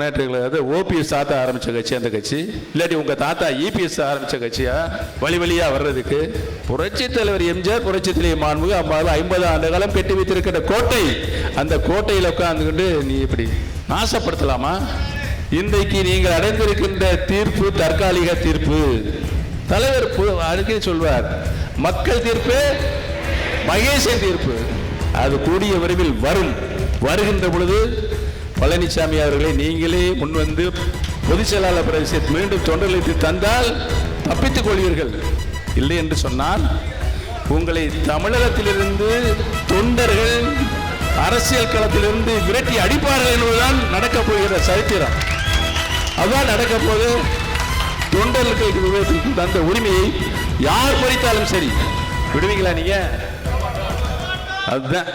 Munnetra Kazhagam OPS தாத்தா ஆரம்பிச்ச கட்சி அந்த கட்சி, இல்லாட்டி உங்க தாத்தா இபிஎஸ் ஆரம்பிச்ச கட்சியா வழி வழியா வர்றதுக்கு? புரட்சி தலைவர் எம்ஜிஆர், புரட்சி தலைவர் மாண்புமிகு அம்மாவில் 50 ஆண்டு காலம் கட்டி வைத்திருக்கிற கோட்டை, அந்த கோட்டையில் உட்கார்ந்துக்கிட்டு நீ இப்படி நாசப்படுத்தலாமா? இன்றைக்கு நீங்கள் அடைந்திருக்கின்ற தீர்ப்பு தற்காலிக தீர்ப்பு. தலைவர் அடிக்கடி சொல்வார், மக்கள் தீர்ப்பு மகேசன் தீர்ப்பு. அது கூடிய விரைவில் வரும். வருகின்ற பொழுது பழனிசாமி அவர்களை நீங்களே முன்வந்து பொதுச் செயலாளர் பிரதேசத்தை மீண்டும் தொண்டர்களுக்கு தந்தால் தப்பித்துக் கொள்வீர்கள். இல்லை என்று சொன்னால் உங்களை தமிழகத்திலிருந்து தொண்டர்கள் அரசியல் களத்திலிருந்து விரட்டி அடிப்பார்கள் என்பதுதான் நடக்கப் போகிற சரித்திரம். அதுதான் நடக்க போது. தொண்டர்களுக்கு தந்த உரிமையை யார் பறித்தாலும் சரி விடுவீங்களா நீங்க? அதுதான்